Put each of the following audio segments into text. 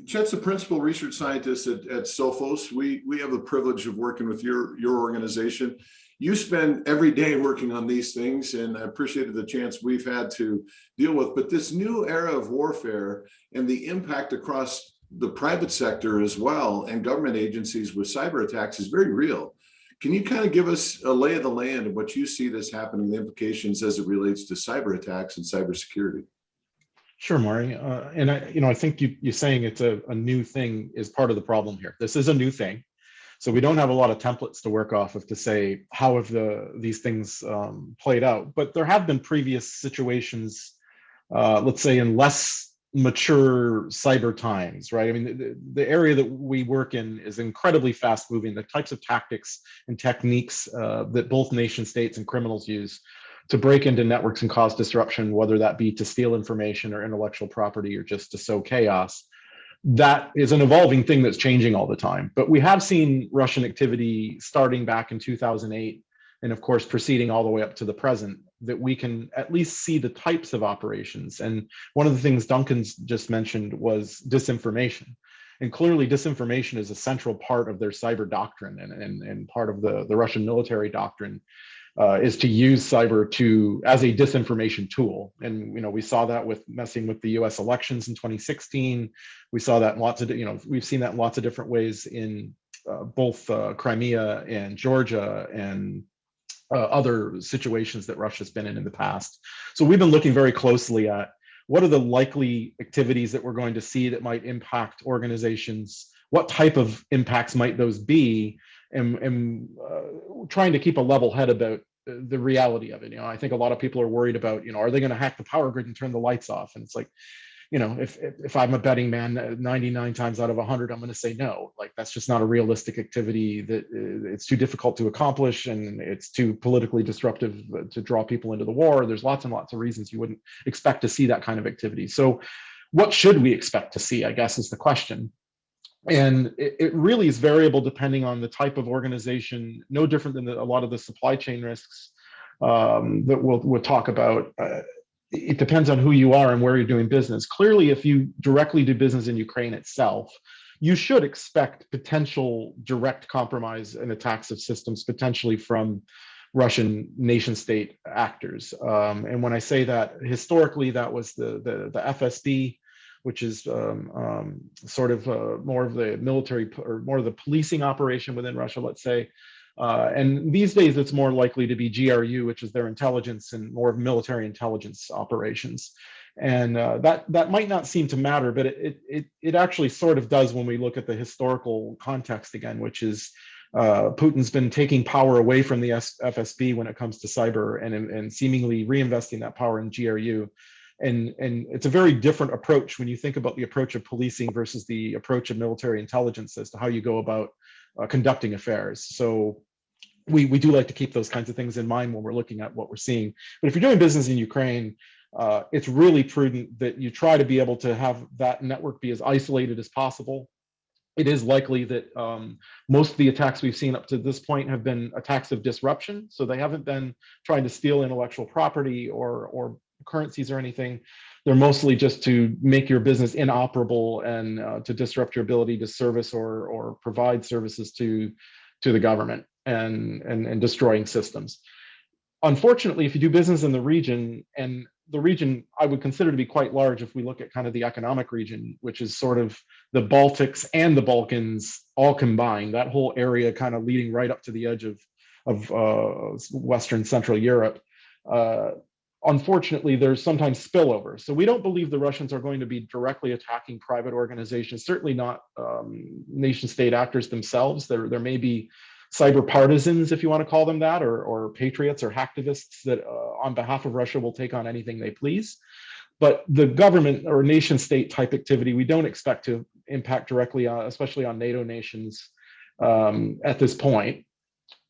Chet's a principal research scientist at Sophos. We have the privilege of working with your organization. You spend every day working on these things, and I appreciated the chance we've had to deal with. But this new era of warfare and the impact across the private sector as well and government agencies with cyber attacks is very real. Can you kind of give us a lay of the land of what you see this happening, the implications as it relates to cyber attacks and cybersecurity? Sure, Maury. And I think you saying it's a new thing is part of the problem here. This is a new thing. So we don't have a lot of templates to work off of to say how have these things played out. But there have been previous situations, let's say in less mature cyber times, right? I mean, the area that we work in is incredibly fast moving. The types of tactics and techniques that both nation states and criminals use to break into networks and cause disruption, whether that be to steal information or intellectual property or just to sow chaos, that is an evolving thing that's changing all the time. But we have seen Russian activity starting back in 2008, and of course, proceeding all the way up to the present, that we can at least see the types of operations. And one of the things Duncan's just mentioned was disinformation. And clearly disinformation is a central part of their cyber doctrine and part of the Russian military doctrine. Is to use cyber as a disinformation tool. And, we saw that with messing with the US elections in 2016. We saw that in we've seen that in lots of different ways in both Crimea and Georgia and other situations that Russia's been in the past. So we've been looking very closely at what are the likely activities that we're going to see that might impact organizations, what type of impacts might those be, and trying to keep a level head about the reality of it. I think a lot of people are worried about, are they going to hack the power grid and turn the lights off? And it's like, if I'm a betting man, 99 times out of 100, I'm going to say no. Like, that's just not a realistic activity, that it's too difficult to accomplish, and it's too politically disruptive to draw people into the war. There's lots and lots of reasons you wouldn't expect to see that kind of activity. So what should we expect to see, I guess, is the question. And it really is variable depending on the type of organization, no different than a lot of the supply chain risks that we'll talk about. It depends on who you are and where you're doing business. Clearly, if you directly do business in Ukraine itself, you should expect potential direct compromise and attacks of systems potentially from Russian nation state actors. And when I say that, historically, that was the FSB, which is sort of more of the military or more of the policing operation within Russia, let's say. And these days, it's more likely to be GRU, which is their intelligence and more of military intelligence operations. And that might not seem to matter, but it actually sort of does when we look at the historical context again, which is Putin's been taking power away from the FSB when it comes to cyber and seemingly reinvesting that power in GRU. And it's a very different approach when you think about the approach of policing versus the approach of military intelligence as to how you go about conducting affairs. So we do like to keep those kinds of things in mind when we're looking at what we're seeing. But if you're doing business in Ukraine, it's really prudent that you try to be able to have that network be as isolated as possible. It is likely that most of the attacks we've seen up to this point have been attacks of disruption. So they haven't been trying to steal intellectual property or currencies or anything. They're mostly just to make your business inoperable and to disrupt your ability to service or provide services to the government and destroying systems. Unfortunately, if you do business in the region, and the region I would consider to be quite large if we look at kind of the economic region, which is sort of the Baltics and the Balkans all combined, that whole area kind of leading right up to the edge of Western Central Europe. Unfortunately, there's sometimes spillover. So we don't believe the Russians are going to be directly attacking private organizations, certainly not nation state actors themselves. There may be cyber partisans, if you want to call them that, or patriots or hacktivists that on behalf of Russia will take on anything they please. But the government or nation state type activity, we don't expect to impact directly, especially on NATO nations at this point.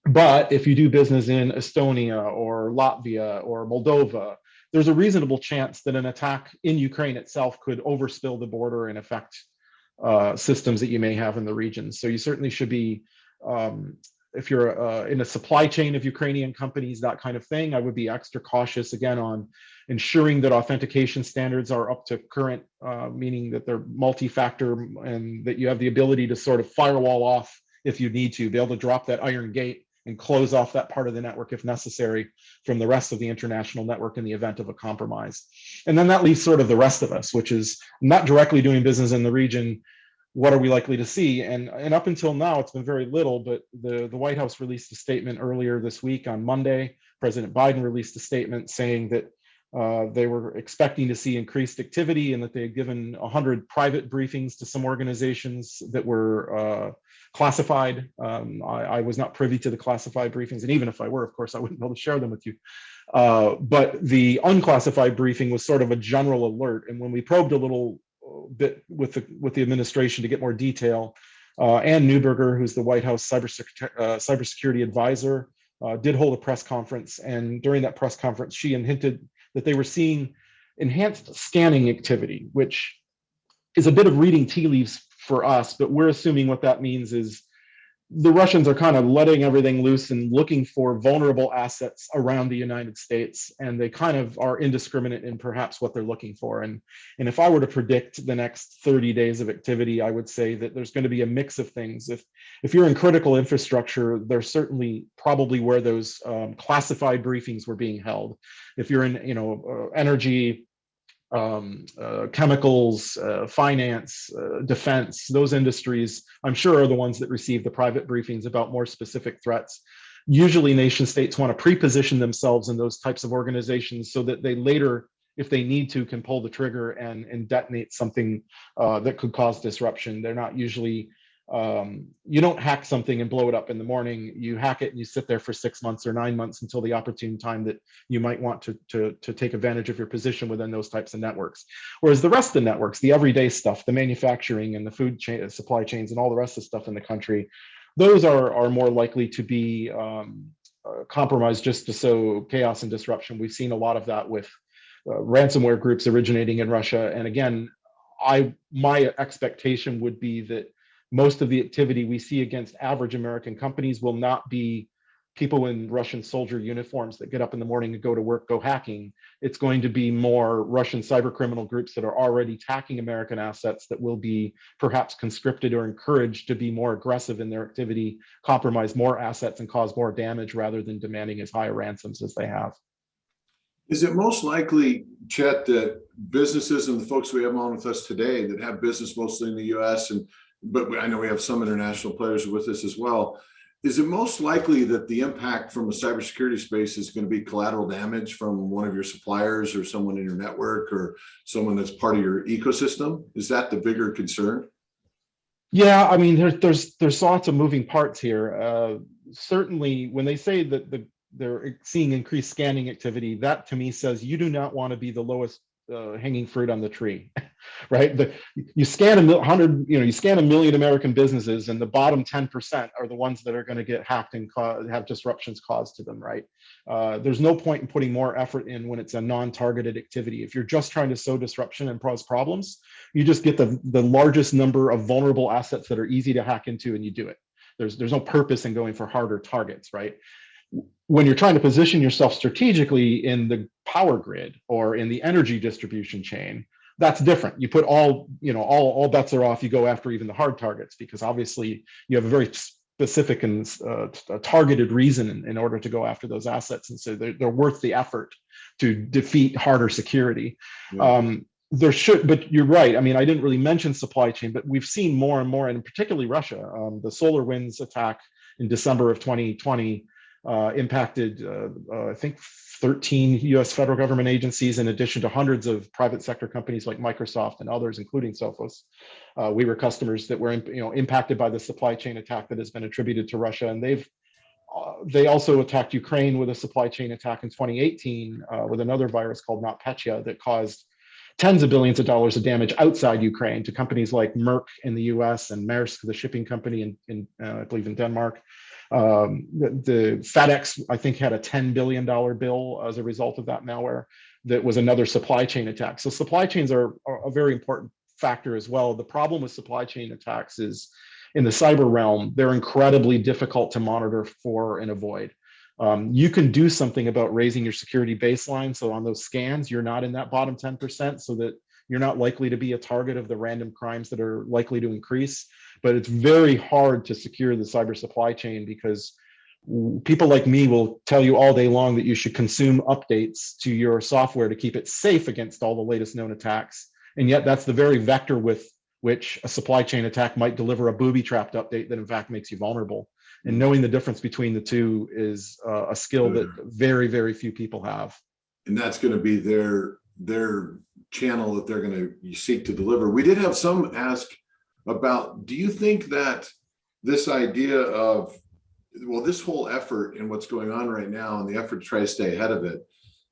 But if you do business in Estonia or Latvia or Moldova, there's a reasonable chance that an attack in Ukraine itself could overspill the border and affect systems that you may have in the region. So you certainly should be if you're in a supply chain of Ukrainian companies, that kind of thing, I would be extra cautious again on ensuring that authentication standards are up to current, meaning that they're multi-factor and that you have the ability to sort of firewall off if you need to, be able to drop that iron gate and close off that part of the network if necessary from the rest of the international network in the event of a compromise. And then that leaves sort of the rest of us, which is not directly doing business in the region. What are we likely to see? And up until now, it's been very little, but the White House released a statement earlier this week on Monday. President Biden released a statement saying that they were expecting to see increased activity and that they had given 100 private briefings to some organizations that were classified. I was not privy to the classified briefings, and even if I were, of course, I wouldn't be able to share them with you. But the unclassified briefing was sort of a general alert. And when we probed a little bit with the administration to get more detail, Ann Neuberger, who's the White House cybersecurity advisor, did hold a press conference. And during that press conference, she hinted that they were seeing enhanced scanning activity, which is a bit of reading tea leaves for us, but we're assuming what that means is the Russians are kind of letting everything loose and looking for vulnerable assets around the United States, and they kind of are indiscriminate in perhaps what they're looking for. And if I were to predict the next 30 days of activity, I would say that there's going to be a mix of things. If you're in critical infrastructure, they're certainly probably where those classified briefings were being held. If you're in, energy, chemicals, finance, defense, those industries, I'm sure are the ones that receive the private briefings about more specific threats. Usually nation states want to pre-position themselves in those types of organizations so that they later, if they need to, can pull the trigger and detonate something that could cause disruption. They're not usually, you don't hack something and blow it up in the morning. You hack it and you sit there for 6 months or 9 months until the opportune time that you might want to take advantage of your position within those types of networks. Whereas the rest of the networks, the everyday stuff, the manufacturing and the food chain, supply chains and all the rest of the stuff in the country, those are more likely to be compromised just to sow chaos and disruption. We've seen a lot of that with ransomware groups originating in Russia. And again, my expectation would be that most of the activity we see against average American companies will not be people in Russian soldier uniforms that get up in the morning and go to work, go hacking. It's going to be more Russian cyber criminal groups that are already attacking American assets that will be perhaps conscripted or encouraged to be more aggressive in their activity, compromise more assets and cause more damage rather than demanding as high ransoms as they have. Is it most likely, Chet, that businesses and the folks we have on with us today that have business mostly in the US, but I know we have some international players with us as well, is it most likely that the impact from a cybersecurity space is going to be collateral damage from one of your suppliers or someone in your network or someone that's part of your ecosystem? Is that the bigger concern? Yeah, I mean, there's lots of moving parts here. Certainly, when they say that they're seeing increased scanning activity, that to me says you do not want to be the lowest hanging fruit on the tree, right? You scan you scan 1 million American businesses, and the bottom 10% are the ones that are going to get hacked and have disruptions caused to them, right? There's no point in putting more effort in when it's a non-targeted activity. If you're just trying to sow disruption and cause problems, you just get the largest number of vulnerable assets that are easy to hack into, and you do it. There's no purpose in going for harder targets, right? When you're trying to position yourself strategically in the power grid or in the energy distribution chain, that's different. You put all bets are off. You go after even the hard targets because obviously you have a very specific and targeted reason in order to go after those assets, and so they're worth the effort to defeat harder security. Yeah. But you're right. I mean, I didn't really mention supply chain, but we've seen more and more, and particularly Russia. The SolarWinds attack in December of 2020. Impacted, I think, 13 U.S. federal government agencies, in addition to hundreds of private sector companies like Microsoft and others, including Sophos. We were customers that were, impacted by the supply chain attack that has been attributed to Russia, and they also attacked Ukraine with a supply chain attack in 2018 with another virus called NotPetya that caused tens of billions of dollars of damage outside Ukraine to companies like Merck in the U.S. and Maersk, the shipping company in I believe in Denmark. The FedEx, I think, had a $10 billion bill as a result of that malware. That was another supply chain attack. So supply chains are a very important factor as well. The problem with supply chain attacks is in the cyber realm, they're incredibly difficult to monitor for and avoid. You can do something about raising your security baseline. So on those scans, you're not in that bottom 10%, so that you're not likely to be a target of the random crimes that are likely to increase. But it's very hard to secure the cyber supply chain, because people like me will tell you all day long that you should consume updates to your software to keep it safe against all the latest known attacks. And yet that's the very vector with which a supply chain attack might deliver a booby-trapped update that in fact makes you vulnerable. And knowing the difference between the two is a skill that very, very few people have. And that's going to be their channel that they're going to seek to deliver. We did have some ask about, do you think that this idea of, well, this whole effort and what's going on right now and the effort to try to stay ahead of it,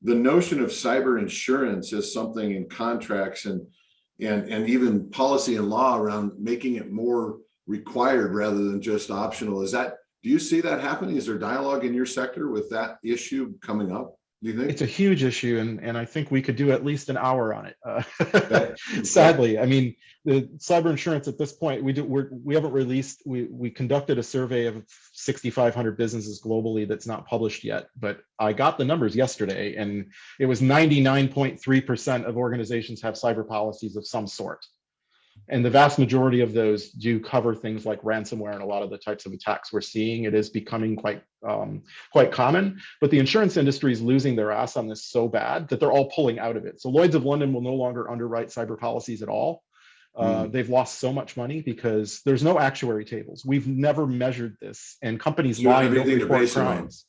the notion of cyber insurance as something in contracts and even policy and law around making it more required rather than just optional, do you see that happening? Is there dialogue in your sector with that issue coming up? Do you think it's a huge issue, and I think we could do at least an hour on it. Sadly, I mean, the cyber insurance at this point, we haven't released. We conducted a survey of 6,500 businesses globally that's not published yet, but I got the numbers yesterday, and it was 99.3% of organizations have cyber policies of some sort. And the vast majority of those do cover things like ransomware and a lot of the types of attacks we're seeing. It is becoming quite common, but the insurance industry is losing their ass on this so bad that they're all pulling out of it. So Lloyd's of London will no longer underwrite cyber policies at all. They've lost so much money because there's no actuary tables. We've never measured this, and companies lie and don't report crimes.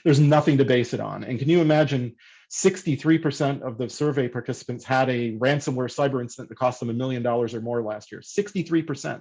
There's nothing to base it on. And can you imagine 63% of the survey participants had a ransomware cyber incident that cost them $1 million or more last year, 63%.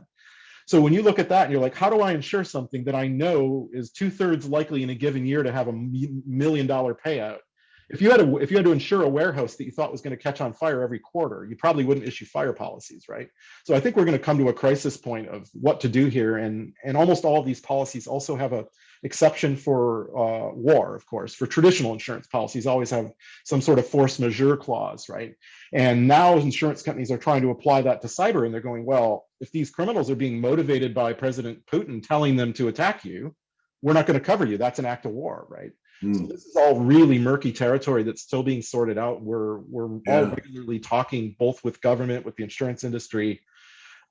So when you look at that and you're like, how do I insure something that I know is 2/3 likely in a given year to have $1 million payout? If you had to insure a warehouse that you thought was going to catch on fire every quarter, you probably wouldn't issue fire policies, right? So I think we're going to come to a crisis point of what to do here. And almost all of these policies also have a exception for war, of course. For traditional insurance policies always have some sort of force majeure clause, right? And now insurance companies are trying to apply that to cyber, and they're going, well, if these criminals are being motivated by President Putin telling them to attack you, we're not going to cover you. That's an act of war, right? So this is all really murky territory that's still being sorted out. We're all regularly talking both with government, with the insurance industry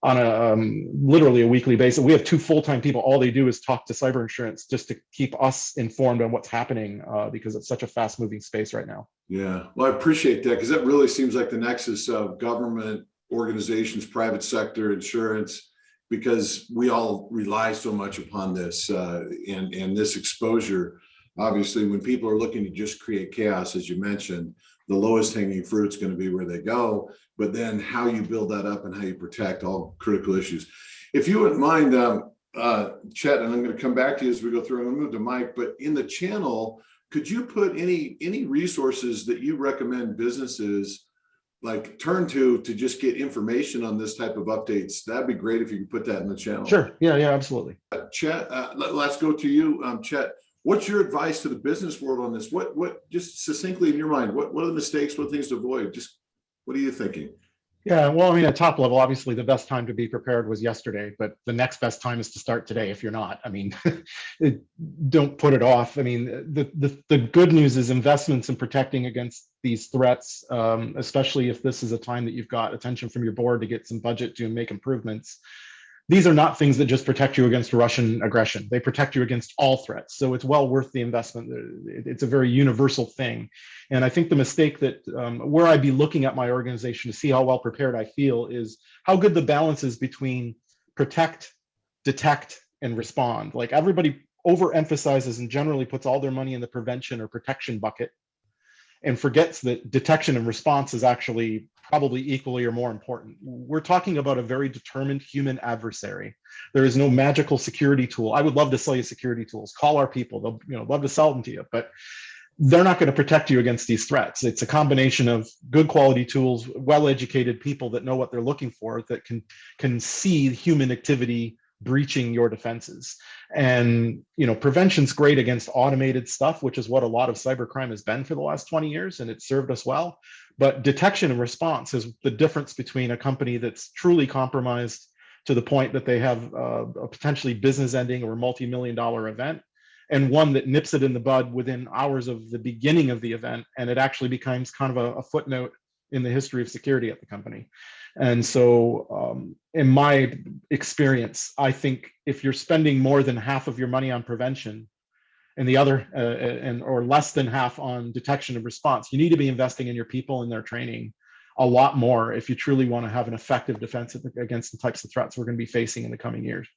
on a literally a weekly basis. We have 2 full-time people. All they do is talk to cyber insurance just to keep us informed on what's happening because it's such a fast-moving space right now. Yeah, well, I appreciate that, because that really seems like the nexus of government, organizations, private sector, insurance, because we all rely so much upon this and this exposure. Obviously, when people are looking to just create chaos, as you mentioned, the lowest hanging fruit is going to be where they go, but then how you build that up and how you protect, all critical issues. If you wouldn't mind, Chet, and I'm going to come back to you as we go through, I'm going to move to Mike, but in the channel, could you put any resources that you recommend businesses like turn to just get information on this type of updates? That'd be great if you could put that in the channel. Sure. Yeah, absolutely. Chet, let's go to you, Chet. What's your advice to the business world on this? What just succinctly in your mind, what are the mistakes, what things to avoid? Just what are you thinking? Yeah, well, I mean, at top level, obviously the best time to be prepared was yesterday, but the next best time is to start today if you're not. I mean, don't put it off. I mean, the good news is investments in protecting against these threats, especially if this is a time that you've got attention from your board to get some budget to make improvements. These are not things that just protect you against Russian aggression. They protect you against all threats. So it's well worth the investment. It's a very universal thing. And I think the mistake that where I'd be looking at my organization to see how well prepared I feel is how good the balance is between protect, detect, and respond. Like everybody overemphasizes and generally puts all their money in the prevention or protection bucket and forgets that detection and response is actually probably equally or more important. We're talking about a very determined human adversary. There is no magical security tool. I would love to sell you security tools. Call our people. They'll love to sell them to you, but they're not going to protect you against these threats. It's a combination of good quality tools, well-educated people that know what they're looking for, that can see human activity breaching your defenses. And prevention's great against automated stuff, which is what a lot of cybercrime has been for the last 20 years, and it's served us well. But detection and response is the difference between a company that's truly compromised to the point that they have a potentially business-ending or multi-million-dollar event, and one that nips it in the bud within hours of the beginning of the event, and it actually becomes kind of a footnote in the history of security at the company. And so in my experience, I think if you're spending more than half of your money on prevention and the other or less than half on detection and response, you need to be investing in your people and their training a lot more if you truly want to have an effective defense against the types of threats we're going to be facing in the coming years.